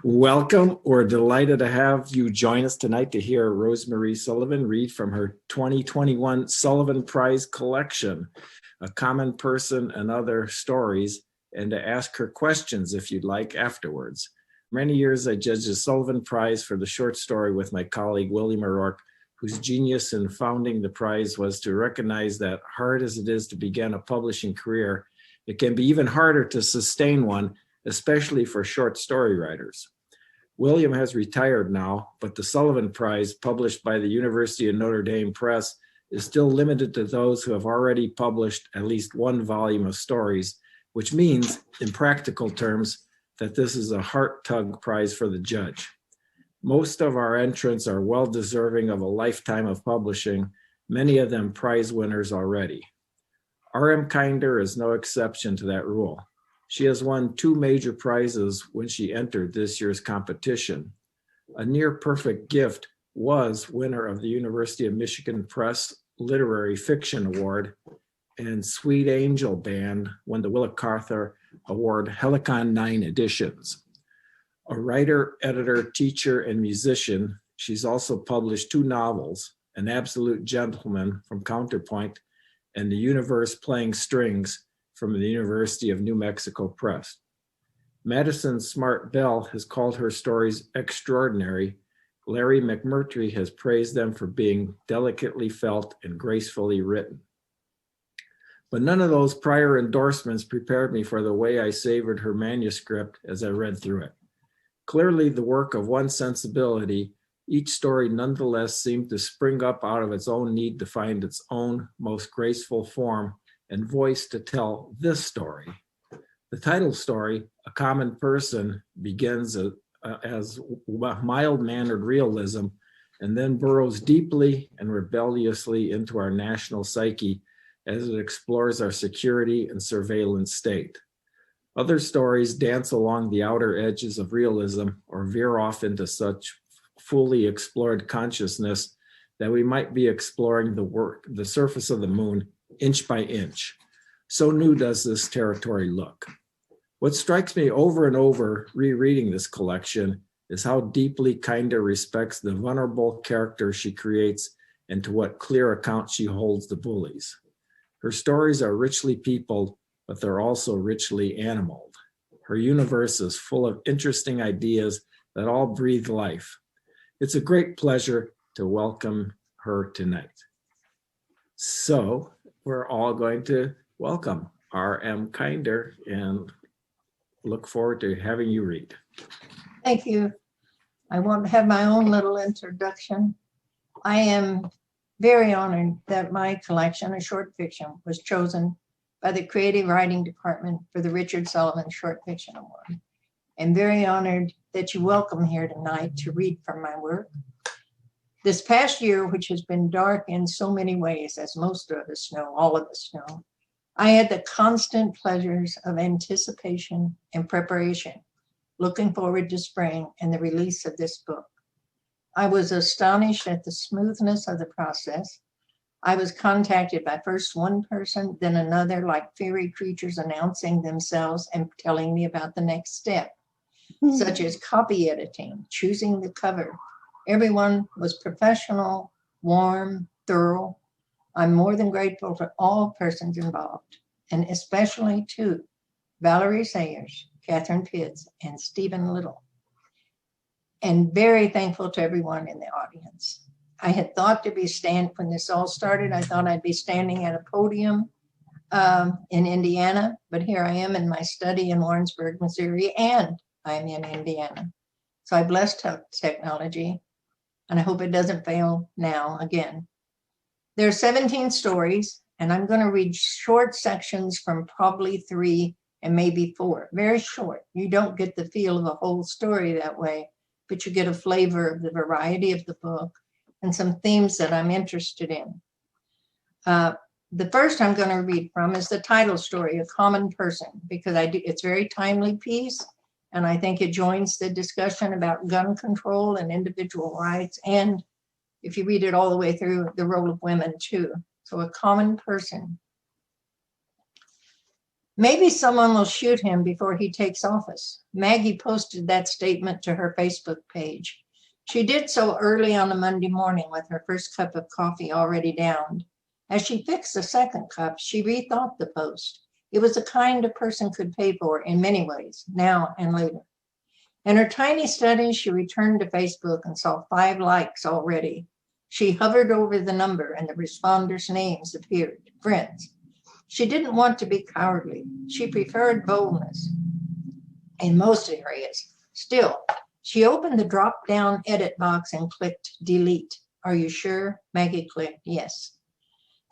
Welcome. We're delighted to have you join us tonight to hear Rosemary Sullivan read from her 2021 Sullivan Prize collection, A Common Person and Other Stories, and to ask her questions if you'd like afterwards. For many years, I judged the Sullivan Prize for the short story with my colleague, William O'Rourke, whose genius in founding the prize was to recognize that hard as it is to begin a publishing career, it can be even harder to sustain one, especially for short story writers. William has retired now, but the Sullivan Prize, published by the University of Notre Dame Press, is still limited to those who have already published at least one volume of stories, which means, in practical terms, that this is a heart tug prize for the judge. Most of our entrants are well deserving of a lifetime of publishing, many of them prize winners already. R.M. Kinder is no exception to that rule. She has won 2 major prizes when she entered this year's competition. A Near Perfect Gift was winner of the University of Michigan Press Literary Fiction Award, and Sweet Angel Band won the Willa Cather Award Helicon 9 editions. A writer, editor, teacher, and musician, she's also published 2 novels, An Absolute Gentleman from Counterpoint and The Universe Playing Strings from the University of New Mexico Press. Madison Smartt Bell has called her stories extraordinary. Larry McMurtry has praised them for being delicately felt and gracefully written. But none of those prior endorsements prepared me for the way I savored her manuscript as I read through it. Clearly the work of one sensibility, each story nonetheless seemed to spring up out of its own need to find its own most graceful form and voice to tell this story. The title story, A Common Person, begins as mild-mannered realism and then burrows deeply and rebelliously into our national psyche as it explores our security and surveillance state. Other stories dance along the outer edges of realism or veer off into such fully explored consciousness that we might be exploring the surface of the moon inch by inch. So new does this territory look. What strikes me over and over rereading this collection is how deeply Kinder respects the vulnerable character she creates and to what clear account she holds the bullies. Her stories are richly peopled, but they're also richly animaled. Her universe is full of interesting ideas that all breathe life. It's a great pleasure to welcome her tonight. So we're all going to welcome R.M. Kinder and look forward to having you read. Thank you. I want to have my own little introduction. I am very honored that my collection of short fiction was chosen by the Creative Writing Department for the Richard Sullivan Short Fiction Award. I'm very honored that you welcome here tonight to read from my work. This past year, which has been dark in so many ways, as most of us know, all of us know, I had the constant pleasures of anticipation and preparation, looking forward to spring and the release of this book. I was astonished at the smoothness of the process. I was contacted by first one person, then another, like fairy creatures announcing themselves and telling me about the next step, such as copy editing, choosing the cover. Everyone was professional, warm, thorough. I'm more than grateful to all persons involved, and especially to Valerie Sayers, Catherine Pitts, and Stephen Little, and very thankful to everyone in the audience. I had thought to be when this all started, I thought I'd be standing at a podium in Indiana, but here I am in my study in Warrensburg, Missouri, and I'm in Indiana. So I bless technology, and I hope it doesn't fail now again. There are 17 stories, and I'm going to read short sections from probably 3 and maybe 4, very short. You don't get the feel of a whole story that way, but you get a flavor of the variety of the book and some themes that I'm interested in. The first I'm going to read from is the title story, A Common Person, because it's a very timely piece, and I think it joins the discussion about gun control and individual rights, and if you read it all the way through, the role of women too. So A Common Person. Maybe someone will shoot him before he takes office. Maggie posted that statement to her Facebook page. She did so early on a Monday morning with her first cup of coffee already downed. As she fixed the second cup, she rethought the post. It was the kind a person could pay for in many ways, now and later. In her tiny study, she returned to Facebook and saw 5 likes already. She hovered over the number and the responders' names appeared, friends. She didn't want to be cowardly. She preferred boldness in most areas. Still, she opened the drop-down edit box and clicked delete. Are you sure? Maggie clicked yes.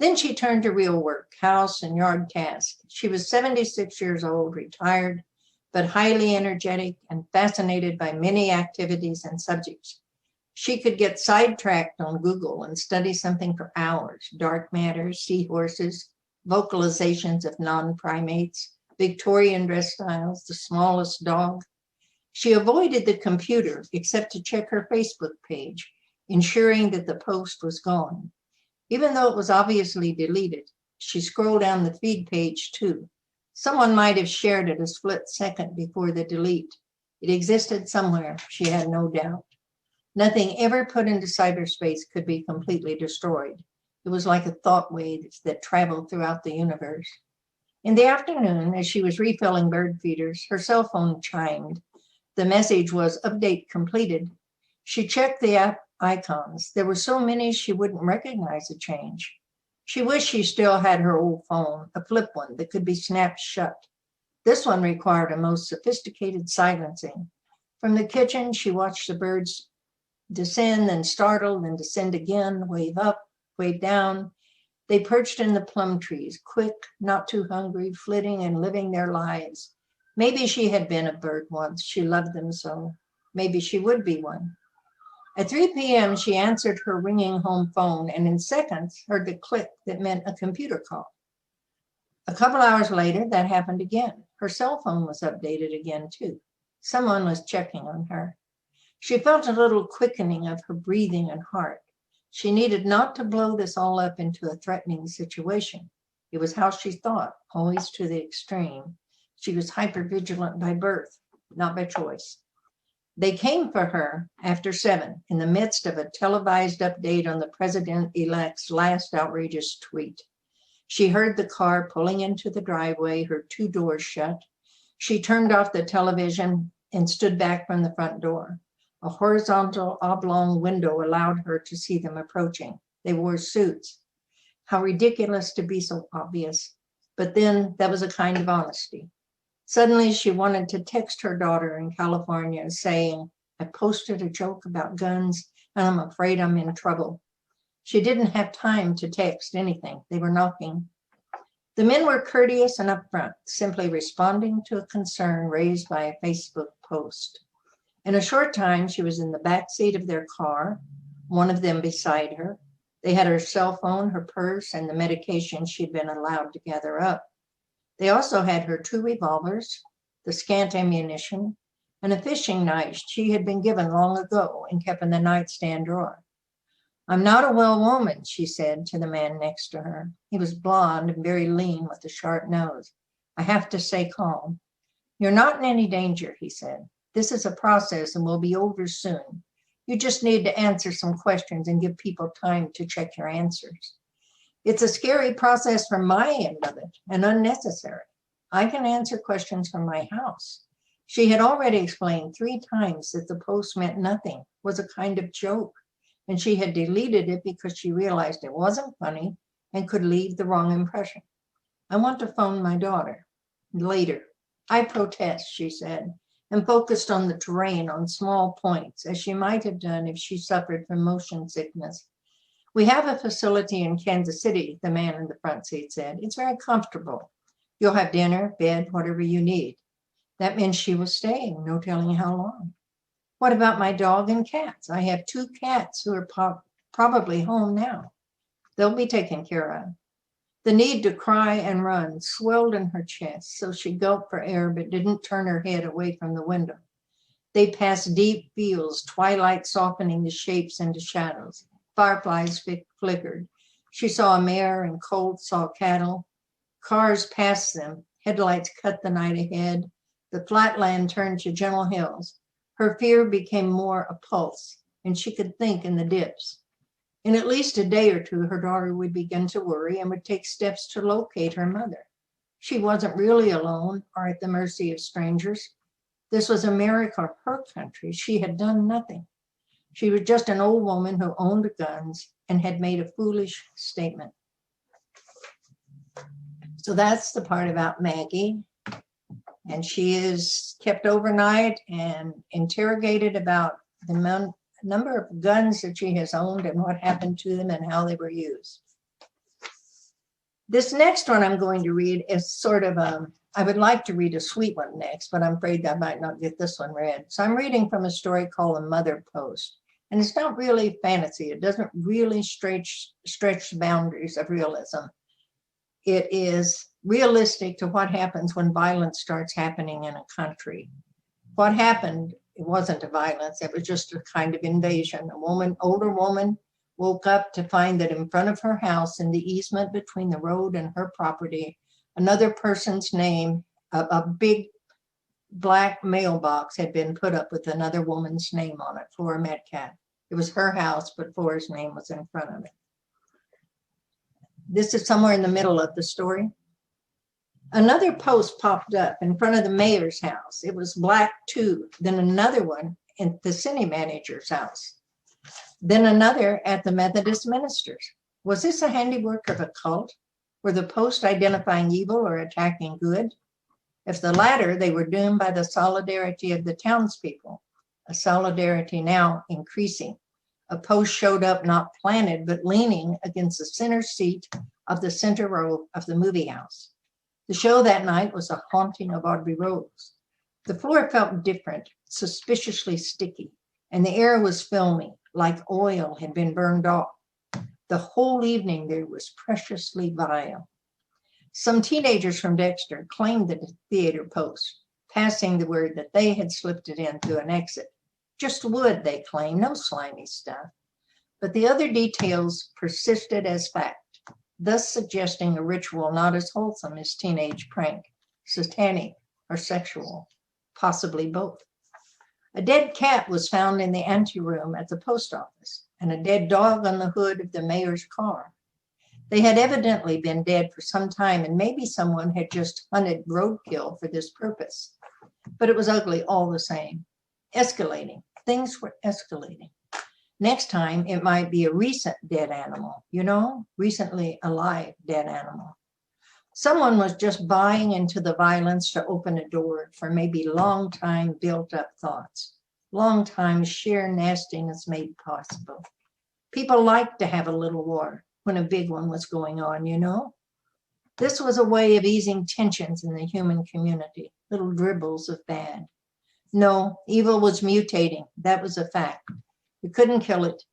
Then she turned to real work, house and yard tasks. She was 76 years old, retired, but highly energetic and fascinated by many activities and subjects. She could get sidetracked on Google and study something for hours: dark matter, seahorses, vocalizations of non-primates, Victorian dress styles, the smallest dog. She avoided the computer except to check her Facebook page, ensuring that the post was gone. Even though it was obviously deleted, she scrolled down the feed page too. Someone might have shared it a split second before the delete. It existed somewhere, she had no doubt. Nothing ever put into cyberspace could be completely destroyed. It was like a thought wave that traveled throughout the universe. In the afternoon, as she was refilling bird feeders, her cell phone chimed. The message was update completed. She checked the app icons. There were so many she wouldn't recognize a change. She wished she still had her old phone, a flip one that could be snapped shut. This one required a most sophisticated silencing. From the kitchen, she watched the birds descend, then startle, then descend again, wave up, wave down. They perched in the plum trees, quick, not too hungry, flitting and living their lives. Maybe she had been a bird once. She loved them so. Maybe she would be one. At 3 p.m., she answered her ringing home phone and in seconds heard the click that meant a computer call. A couple hours later, that happened again. Her cell phone was updated again, too. Someone was checking on her. She felt a little quickening of her breathing and heart. She needed not to blow this all up into a threatening situation. It was how she thought, always to the extreme. She was hypervigilant by birth, not by choice. They came for her after 7 in the midst of a televised update on the president-elect's last outrageous tweet. She heard the car pulling into the driveway, her 2 doors shut. She turned off the television and stood back from the front door. A horizontal oblong window allowed her to see them approaching. They wore suits. How ridiculous to be so obvious. But then that was a kind of honesty. Suddenly, she wanted to text her daughter in California saying, I posted a joke about guns and I'm afraid I'm in trouble. She didn't have time to text anything. They were knocking. The men were courteous and upfront, simply responding to a concern raised by a Facebook post. In a short time, she was in the back seat of their car, one of them beside her. They had her cell phone, her purse, and the medication she'd been allowed to gather up. They also had her 2 revolvers, the scant ammunition, and a fishing knife she had been given long ago and kept in the nightstand drawer. I'm not a well woman, she said to the man next to her. He was blond and very lean with a sharp nose. I have to stay calm. You're not in any danger, he said. This is a process and will be over soon. You just need to answer some questions and give people time to check your answers. It's a scary process from my end of it and unnecessary. I can answer questions from my house. She had already explained 3 times that the post meant nothing, was a kind of joke, and she had deleted it because she realized it wasn't funny and could leave the wrong impression. I want to phone my daughter. Later. I protest, she said, and focused on the terrain on small points, as she might have done if she suffered from motion sickness. We have a facility in Kansas City, the man in the front seat said. It's very comfortable. You'll have dinner, bed, whatever you need. That meant she was staying, no telling how long. What about my dog and cats? I have 2 cats who are probably home now. They'll be taken care of. The need to cry and run swelled in her chest, so she gulped for air but didn't turn her head away from the window. They passed deep fields, twilight softening the shapes into shadows. Fireflies flickered. She saw a mare and Colt saw cattle. Cars passed them, Headlights cut the night ahead. The flatland turned to gentle hills. Her fear became more a pulse, and she could think in the dips. In at least a day or two, her daughter would begin to worry and would take steps to locate her mother. She wasn't really alone or at the mercy of strangers. This was America, her country. She had done nothing. She was just an old woman who owned guns and had made a foolish statement. So that's the part about Maggie. And she is kept overnight and interrogated about the number of guns that she has owned and what happened to them and how they were used. This next one I'm going to read is sort of I would like to read a sweet one next, but I'm afraid I might not get this one read. So I'm reading from a story called The Mother Post. And it's not really fantasy. It doesn't really stretch the boundaries of realism. It is realistic to what happens when violence starts happening in a country. What happened, it wasn't a violence, it was just a kind of invasion. Older woman woke up to find that in front of her house, in the easement between the road and her property, another person's name, a big black mailbox had been put up with another woman's name on it, Flora Metcalf. It was her house, but Flora's name was in front of it. This is somewhere in the middle of the story. Another post popped up in front of the mayor's house. It was black too. Then another one at the city manager's house. Then another at the Methodist minister's. Was this a handiwork of a cult? Were the posts identifying evil or attacking good? If the latter, they were doomed by the solidarity of the townspeople, a solidarity now increasing. A post showed up not planted, but leaning against the center seat of the center row of the movie house. The show that night was A Haunting of Audrey Rose. The floor felt different, suspiciously sticky, and the air was filmy, like oil had been burned off. The whole evening there was preciously vile. Some teenagers from Dexter claimed the theater post, passing the word that they had slipped it in through an exit. Just wood, they claimed, no slimy stuff. But the other details persisted as fact, thus suggesting a ritual not as wholesome as teenage prank, satanic or sexual, possibly both. A dead cat was found in the anteroom at the post office, and a dead dog on the hood of the mayor's car. They had evidently been dead for some time, and maybe someone had just hunted roadkill for this purpose. But it was ugly all the same. Escalating. Things were escalating. Next time, it might be a recent dead animal, recently alive dead animal. Someone was just buying into the violence to open a door for maybe long time built up thoughts, long time sheer nastiness made possible. People liked to have a little war when a big one was going on, This was a way of easing tensions in the human community, little dribbles of bad. No, evil was mutating. That was a fact. You couldn't kill it.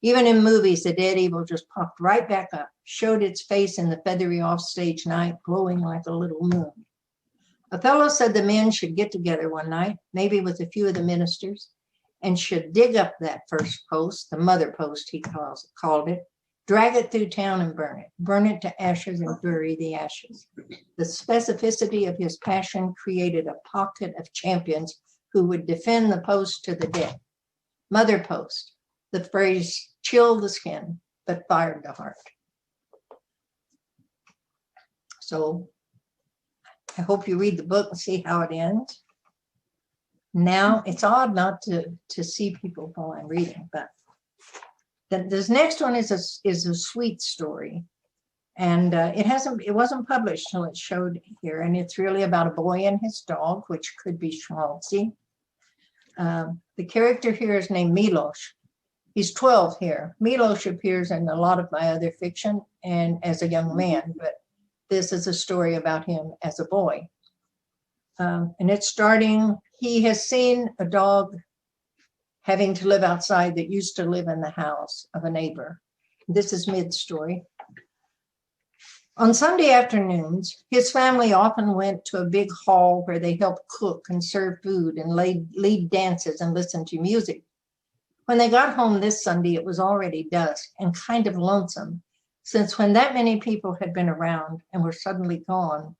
Even in movies, the dead evil just popped right back up, showed its face in the feathery offstage night, glowing like a little moon. A fellow said the men should get together one night, maybe with a few of the ministers, and should dig up that first post, the mother post he called it, drag it through town and burn it to ashes and bury the ashes. The specificity of his passion created a pocket of champions who would defend the post to the death. Mother post, the phrase chilled the skin, but fired the heart. So I hope you read the book and see how it ends. Now, it's odd not to see people while I'm reading, but this next one is a sweet story. And it wasn't published till it showed here. And it's really about a boy and his dog, which could be schmaltzy. The character here is named Milos. He's 12 here. Milos appears in a lot of my other fiction and as a young man, but this is a story about him as a boy. And it's starting, he has seen a dog having to live outside that used to live in the house of a neighbor. This is mid-story. On Sunday afternoons, his family often went to a big hall where they helped cook and serve food and lead dances and listen to music. When they got home this Sunday, it was already dusk and kind of lonesome, since when that many people had been around and were suddenly gone,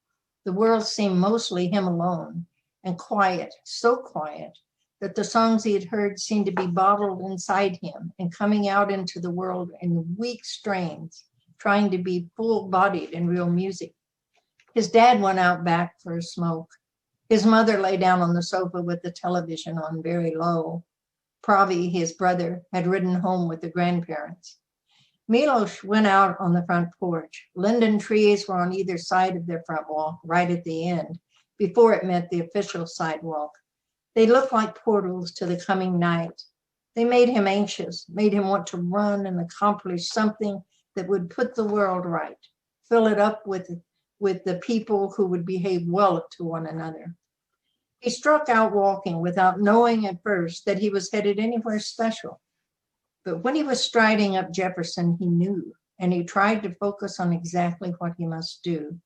The world seemed mostly him alone, and quiet, so quiet, that the songs he had heard seemed to be bottled inside him and coming out into the world in weak strains, trying to be full-bodied in real music. His dad went out back for a smoke. His mother lay down on the sofa with the television on very low. Pravi, his brother, had ridden home with the grandparents. Milos went out on the front porch. Linden trees were on either side of their front walk, right at the end, before it met the official sidewalk. They looked like portals to the coming night. They made him anxious, made him want to run and accomplish something that would put the world right, fill it up with the people who would behave well to one another. He struck out walking without knowing at first that he was headed anywhere special. But when he was striding up Jefferson, he knew, and he tried to focus on exactly what he must do.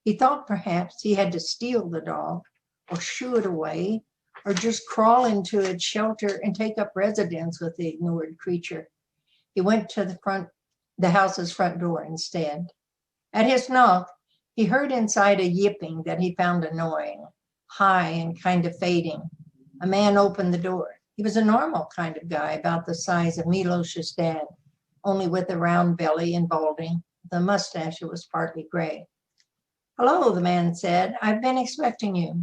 He thought perhaps he had to steal the dog, or shoo it away, or just crawl into its shelter and take up residence with the ignored creature. He went to the house's front door instead. At his knock, he heard inside a yipping that he found annoying, high and kind of fading. A man opened the door. He was a normal kind of guy, about the size of Milos's dad, only with a round belly and balding. The mustache was partly gray. "Hello," the man said. "I've been expecting you.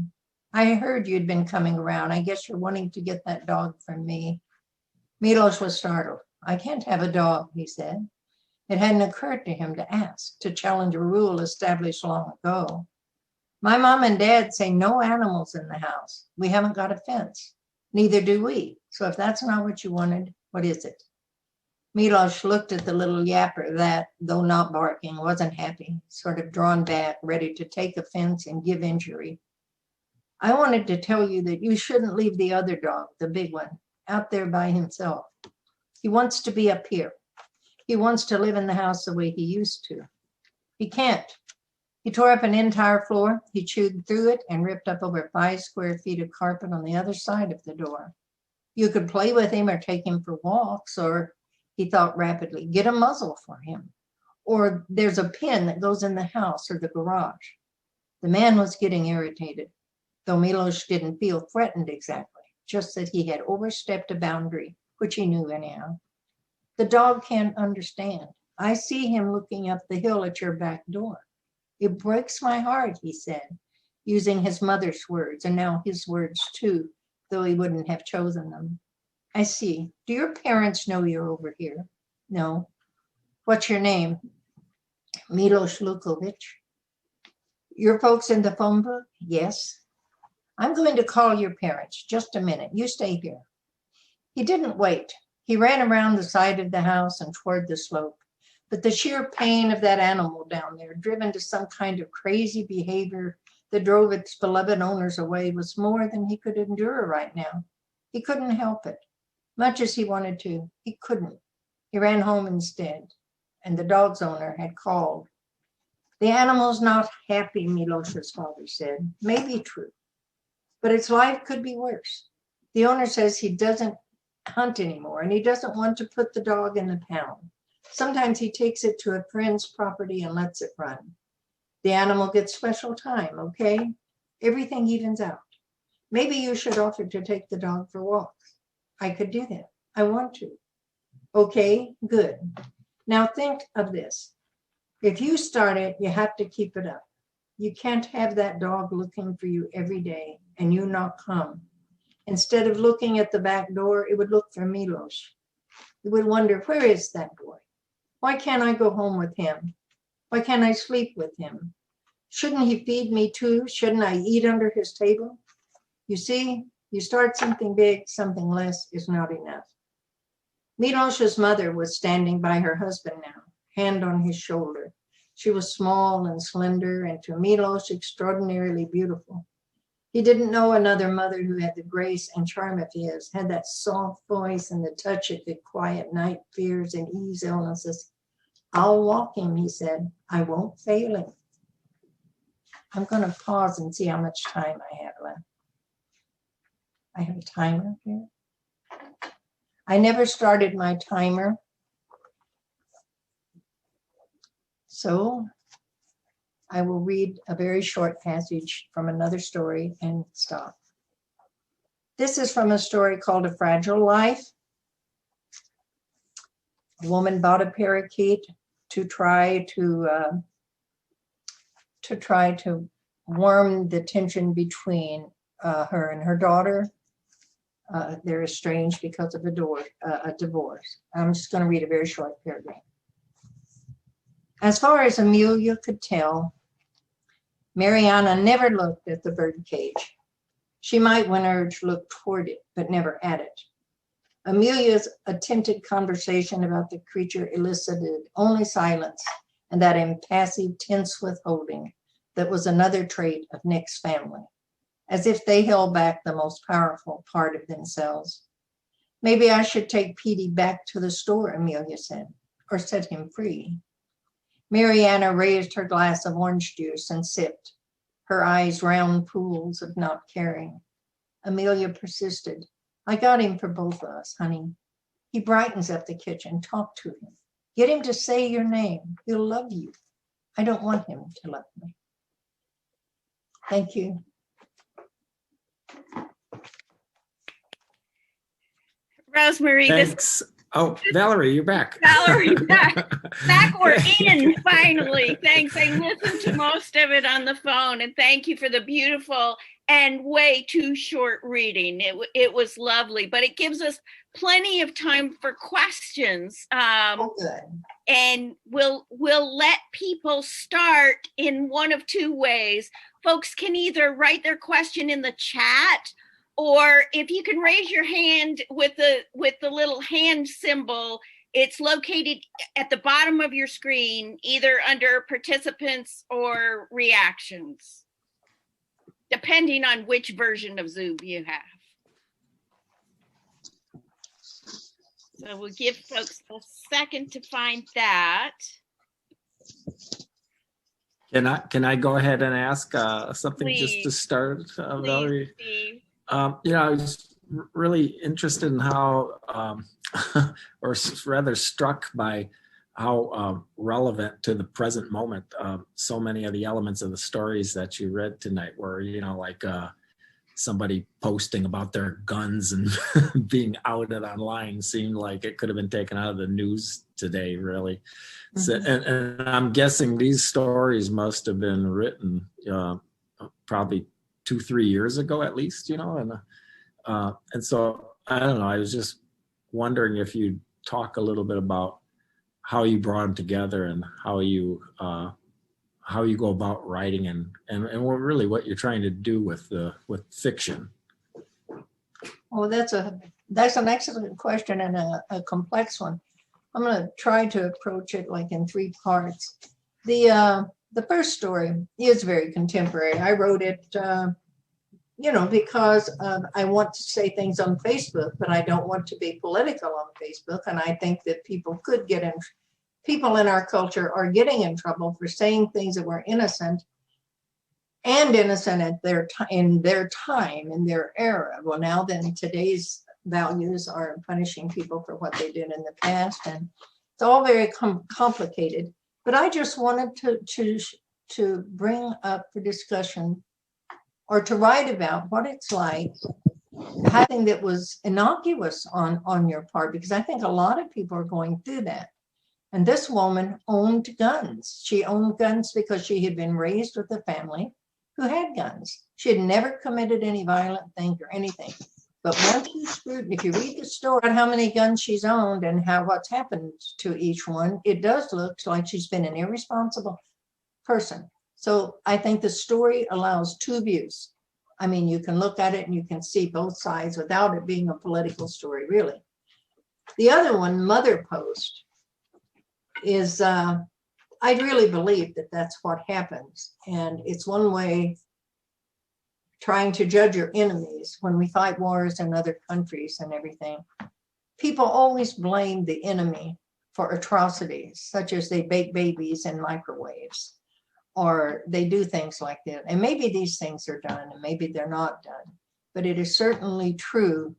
I heard you'd been coming around. I guess you're wanting to get that dog from me." Milos was startled. "I can't have a dog," he said. It hadn't occurred to him to ask, to challenge a rule established long ago. "My mom and dad say no animals in the house. We haven't got a fence. Neither do we. So if that's not what you wanted, what is it?" Milos looked at the little yapper that, though not barking, wasn't happy, sort of drawn back, ready to take offense and give injury. "I wanted to tell you that you shouldn't leave the other dog, the big one, out there by himself. He wants to be up here. He wants to live in the house the way he used to. He can't. He tore up an entire floor. He chewed through it and ripped up over 5 square feet of carpet on the other side of the door. You could play with him or take him for walks, or," he thought rapidly, "get a muzzle for him. Or there's a pen that goes in the house or the garage." The man was getting irritated, though Milos didn't feel threatened exactly, just that he had overstepped a boundary, which he knew anyhow. "The dog can't understand. I see him looking up the hill at your back door. It breaks my heart," he said, using his mother's words, and now his words too, though he wouldn't have chosen them. "I see. Do your parents know you're over here?" "No." "What's your name?" "Milos Lukovich." "Your folks in the phone book?" "Yes." "I'm going to call your parents. Just a minute. You stay here." He didn't wait. He ran around the side of the house and toward the slope. But the sheer pain of that animal down there, driven to some kind of crazy behavior that drove its beloved owners away, was more than he could endure right now. He couldn't help it. Much as he wanted to, he couldn't. He ran home instead, and the dog's owner had called. "The animal's not happy," Milos's father said. "Maybe true, but its life could be worse. The owner says he doesn't hunt anymore, and he doesn't want to put the dog in the pound. Sometimes he takes it to a friend's property and lets it run. The animal gets special time, okay? Everything evens out. Maybe you should offer to take the dog for walks." "I could do that. I want to." "Okay, good. Now think of this. If you start it, you have to keep it up. You can't have that dog looking for you every day and you not come. Instead of looking at the back door, it would look for Milos. It would wonder, where is that boy? Why can't I go home with him? Why can't I sleep with him? Shouldn't he feed me too? Shouldn't I eat under his table? You see, you start something big, something less is not enough." Milos's mother was standing by her husband now, hand on his shoulder. She was small and slender, and to Milos extraordinarily beautiful. He didn't know another mother who had the grace and charm of his, had that soft voice and the touch that could quiet night fears and ease illnesses. "I'll walk him," he said. "I won't fail him." I'm going to pause and see how much time I have left. I have a timer here. I never started my timer. So I will read a very short passage from another story and stop. This is from a story called A Fragile Life. A woman bought a parakeet to try to warm the tension between her and her daughter. They're estranged because of a divorce. I'm just going to read a very short paragraph. As far as Amelia could tell, Mariana never looked at the bird cage. She might, when urged, look toward it, but never at it. Amelia's attempted conversation about the creature elicited only silence and that impassive, tense withholding that was another trait of Nick's family, as if they held back the most powerful part of themselves. Maybe I should take Petey back to the store, Amelia said, or set him free. Mariana raised her glass of orange juice and sipped, her eyes round pools of not caring. Amelia persisted. I got him for both of us, honey. He brightens up the kitchen. Talk to him. Get him to say your name. He'll love you. I don't want him to love me. Thank you. Rosemary, Thanks. Oh, Valerie, you're back. Valerie, back or in, finally. Thanks. I listened to most of it on the phone, and thank you for the beautiful and way too short reading. It was lovely, but it gives us plenty of time for questions. Good. And we'll let people start in one of two ways. Folks can either write their question in the chat, or if you can raise your hand with the little hand symbol, it's located at the bottom of your screen, either under participants or reactions, depending on which version of Zoom you have. So we'll give folks a second to find that. Can I go ahead and ask something Please. just to start, Valerie? Steve. I was really interested in how, or rather struck by how relevant to the present moment so many of the elements of the stories that you read tonight were, like somebody posting about their guns and being outed online seemed like it could have been taken out of the news today, really. Mm-hmm. So, and I'm guessing these stories must have been written probably 2-3 years ago at least, and so I don't know, I was just wondering if you'd talk a little bit about how you brought them together and how you go about writing and what you're trying to do with fiction. Well, that's an excellent question and a complex one. I'm going to try to approach it like in 3 parts. The first story is very contemporary. I wrote it, because I want to say things on Facebook, but I don't want to be political on Facebook. And I think that people in our culture are getting in trouble for saying things that were innocent at in their time, in their era. Well, now then today's values are punishing people for what they did in the past. And it's all very complicated. But I just wanted to bring up for discussion or to write about what it's like having that was innocuous on your part, because I think a lot of people are going through that. And this woman owned guns. She owned guns because she had been raised with a family who had guns. She had never committed any violent thing or anything. But once if you read the story about how many guns she's owned and what's happened to each one, it does look like she's been an irresponsible person. So I think the story allows 2 views. I mean, you can look at it and you can see both sides without it being a political story, really. The other one, Mother Post, is I really believe that that's what happens. And it's one way trying to judge your enemies when we fight wars in other countries and everything. People always blame the enemy for atrocities, such as they bake babies in microwaves, or they do things like that. And maybe these things are done and maybe they're not done. But it is certainly true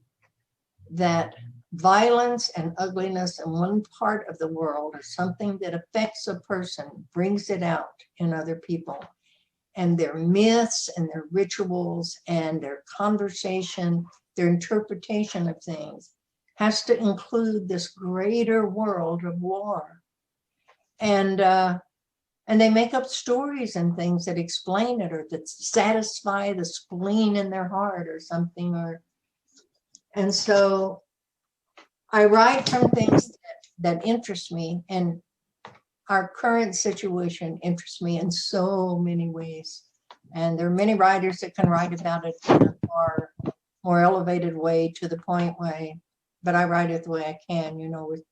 that violence and ugliness in one part of the world, or something that affects a person, brings it out in other people. And their myths and their rituals and their conversation, their interpretation of things has to include this greater world of war. And they make up stories and things that explain it, or that satisfy the spleen in their heart or something. And so I write from things that interest me, and our current situation interests me in so many ways. And there are many writers that can write about it in a more elevated way, to the point way, but I write it the way I can, with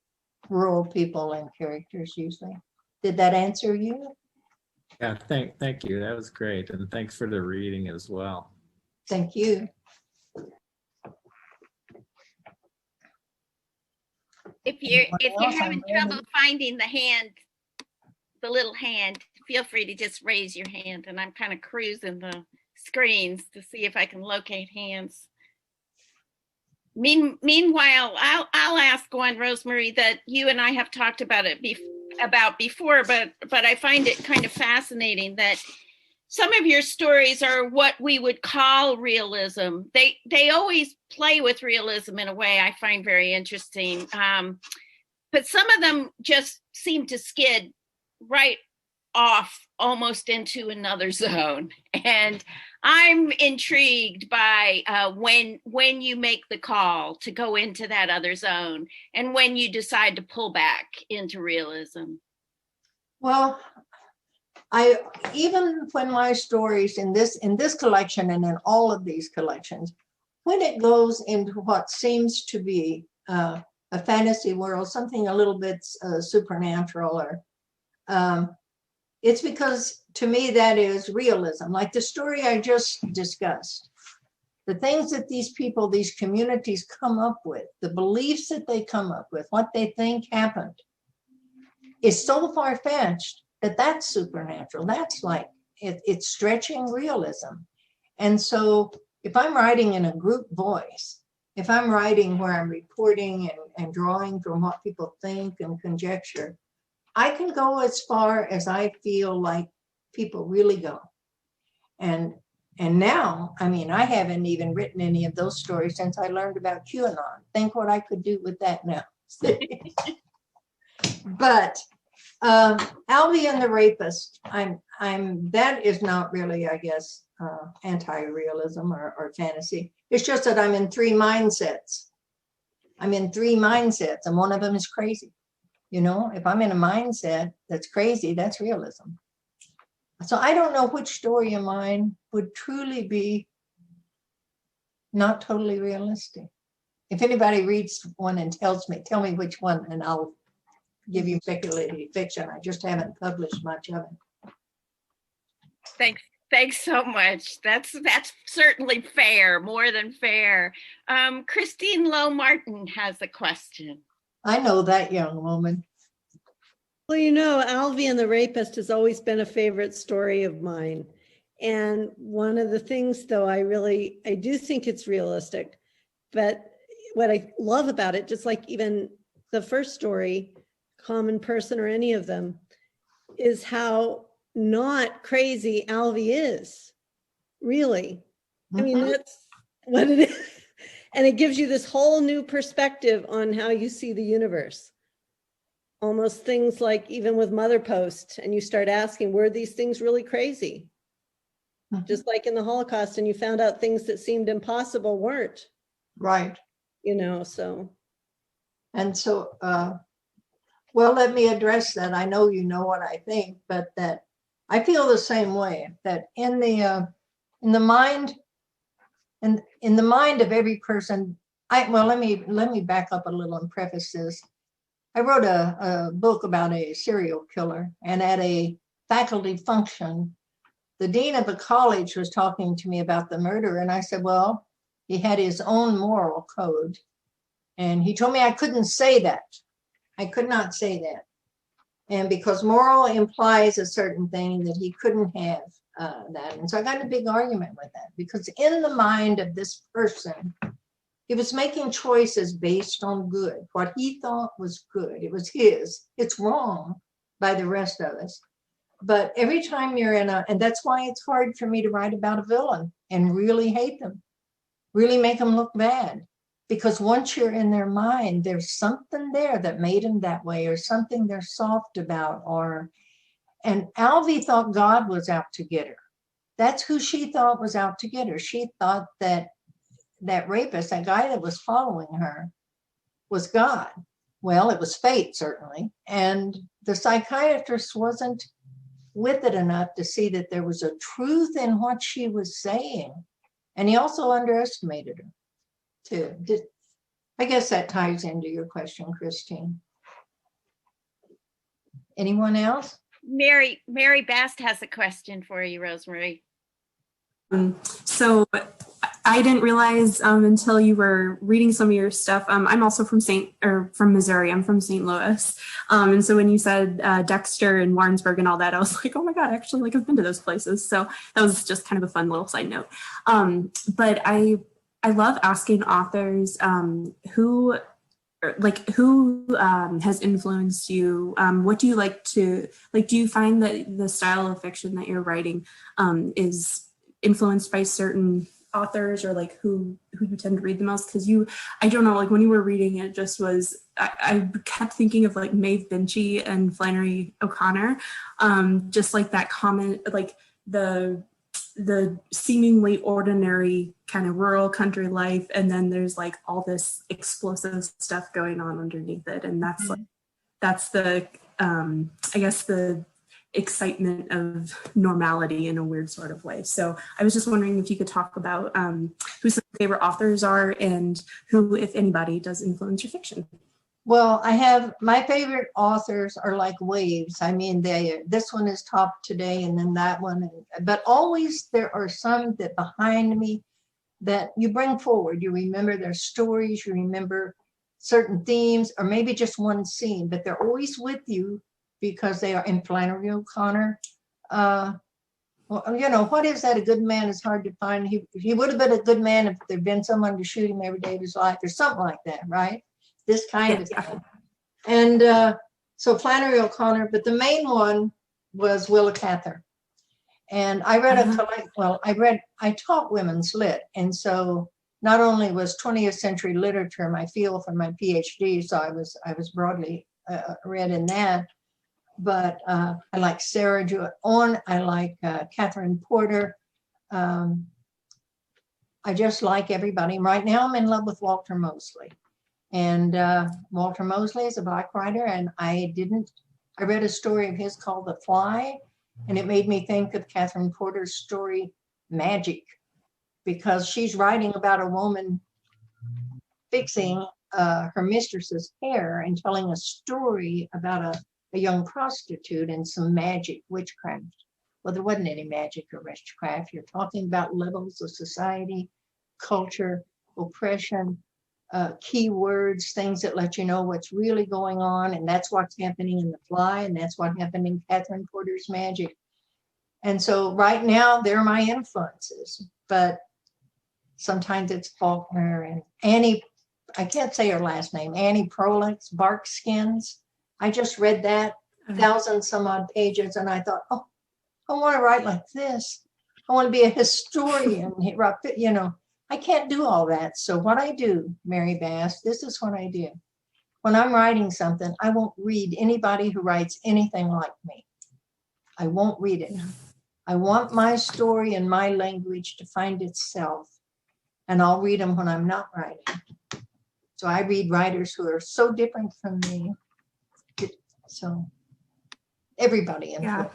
rural people and characters usually. Did that answer you? Yeah, thank you. That was great. And thanks for the reading as well. Thank you. If you're else? having trouble finding the little hand, feel free to just raise your hand, and I'm kind of cruising the screens to see if I can locate hands. Meanwhile, I'll ask one, Rosemary, that you and I have talked about it before, but I find it kind of fascinating that some of your stories are what we would call realism. They always play with realism in a way I find very interesting. But some of them just seem to skid right off almost into another zone. And I'm intrigued by when you make the call to go into that other zone, and when you decide to pull back into realism. Well, even when my stories in this collection and in all of these collections, when it goes into what seems to be a fantasy world, something a little bit supernatural, or it's because, to me, that is realism. Like the story I just discussed, the things that these people, these communities come up with, the beliefs that they come up with, what they think happened, is so far-fetched that that's supernatural. That's like, it's stretching realism. And so if I'm writing in a group voice, if I'm writing where I'm reporting and drawing from what people think and conjecture, I can go as far as I feel like people really go. And now, I mean, I haven't even written any of those stories since I learned about QAnon. Think what I could do with that now. But Alvy and the Rapist, that is not really, I guess, anti-realism or fantasy. It's just that I'm in three mindsets. And one of them is crazy. If I'm in a mindset that's crazy, that's realism. So I don't know which story of mine would truly be not totally realistic. If anybody reads one and tell me which one, and I'll give you speculative fiction. I just haven't published much of it. Thanks so much. That's certainly fair, more than fair. Christine Lowe Martin has a question. I know that young woman. Well, Alvy and the Rapist has always been a favorite story of mine. And one of the things, though, I do think it's realistic. But what I love about it, just like even the first story, Common Person or any of them, is how not crazy Alvy is, really. I mean, that's what it is. And it gives you this whole new perspective on how you see the universe. Almost things like even with Mother Post, and you start asking, were these things really crazy? Just like in the Holocaust, and you found out things that seemed impossible weren't. Right. So. And so, well, let me address that. I know you know what I think, but that I feel the same way, that in the mind, and in the mind of every person, let me back up a little and preface this. I wrote a book about a serial killer, and at a faculty function, the dean of the college was talking to me about the murder, and I said, well, he had his own moral code, and he told me I couldn't say that. I could not say that. And because moral implies a certain thing, that he couldn't have that. And so I got in a big argument with that, because in the mind of this person, He was making choices based on good, what he thought was good. It was his. It's wrong by the rest of us. But every time you're in and that's why it's hard for me to write about a villain and really hate them, really make them look bad. Because once you're in their mind, there's something there that made them that way, or something they're soft about, and Alvy thought God was out to get her. That's who she thought was out to get her. She thought that rapist, that guy that was following her, was God. Well, it was fate, certainly. And the psychiatrist wasn't with it enough to see that there was a truth in what she was saying. And he also underestimated her, too. I guess that ties into your question, Christine. Anyone else? Mary Bast has a question for you, Rosemary. So I didn't realize until you were reading some of your stuff. I'm also from Missouri. I'm from St. Louis. And so when you said Dexter and Warrensburg and all that, I was like, oh my God, actually, like I've been to those places. So that was just kind of a fun little side note. But I love asking authors who has influenced you? What do you like to, do you find that the style of fiction that you're writing is influenced by certain authors, or like who you tend to read the most? Because I don't know, like when you were reading it, just was, I kept thinking of like Maeve Binchy and Flannery O'Connor, just like that comment, like the seemingly ordinary kind of rural country life, and then there's like all this explosive stuff going on underneath it, and that's like that's the I guess the excitement of normality in a weird sort of way. So I was just wondering if you could talk about who some favorite authors are, and who, if anybody, does influence your fiction. Well, I have my favorite authors are like waves. I mean, this one is top today, and then that one. But always there are some that behind me that you bring forward. You remember their stories, you remember certain themes, or maybe just one scene, but they're always with you because they are in Flannery O'Connor. Well, you know, what is that? A good man is hard to find. He would have been a good man if there'd been someone to shoot him every day of his life, or something like that, right? This kind of thing. And so Flannery O'Connor, but the main one was Willa Cather. And I read I taught women's lit. And so not only was 20th century literature my field for my PhD, so I was broadly read in that, but I like Sarah Jewett Orn, I like Catherine Porter. I just like everybody. Right now I'm in love with Walter Mosley. And Walter Mosley is a Black writer, and I read a story of his called The Fly, and it made me think of Catherine Porter's story, Magic, because she's writing about a woman fixing her mistress's hair and telling a story about a young prostitute and some magic, witchcraft. Well, there wasn't any magic or witchcraft. You're talking about levels of society, culture, oppression, keywords, things that let you know what's really going on. And that's what's happening in The Fly, and that's what happened in Catherine Porter's Magic. And so right now they're my influences, but sometimes it's Faulkner and Annie, I can't say her last name, Annie Proulx, Bark Skins. I just read that 1,000 some odd pages, and I thought, oh, I want to write like this. I want to be a historian. You know, I can't do all that. So what I do, Mary Bass, this is what I do. When I'm writing something, I won't read anybody who writes anything like me. I won't read it. I want my story and my language to find itself, and I'll read them when I'm not writing. So I read writers who are so different from me. So everybody. Yeah.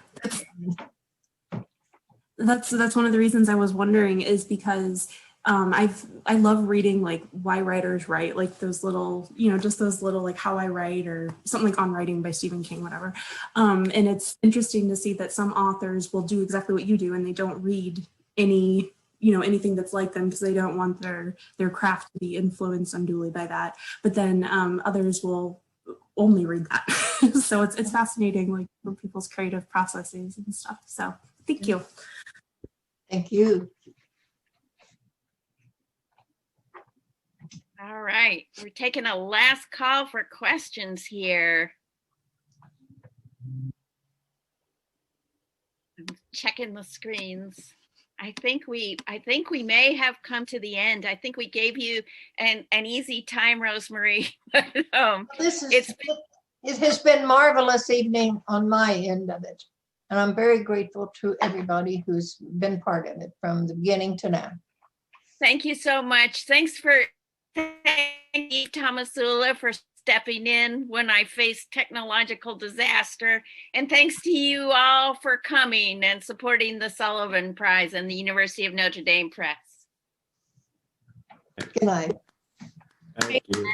That's one of the reasons I was wondering, is because I love reading like why writers write, like those little, just those little like How I Write or something like On Writing by Stephen King, whatever. And it's interesting to see that some authors will do exactly what you do, and they don't read anything that's like them because they don't want their craft to be influenced unduly by that. But then others will only read that. So it's fascinating, like for people's creative processes and stuff. So thank you. Thank you. All right, we're taking a last call for questions here. I'm checking the screens. I think we may have come to the end. I think we gave you an easy time, Rosemary. It has been marvelous evening on my end of it. And I'm very grateful to everybody who's been part of it from the beginning to now. Thank you so much. Thank you, Thomasula, for stepping in when I faced technological disaster. And thanks to you all for coming and supporting the Sullivan Prize and the University of Notre Dame Press. Good night. Thank you.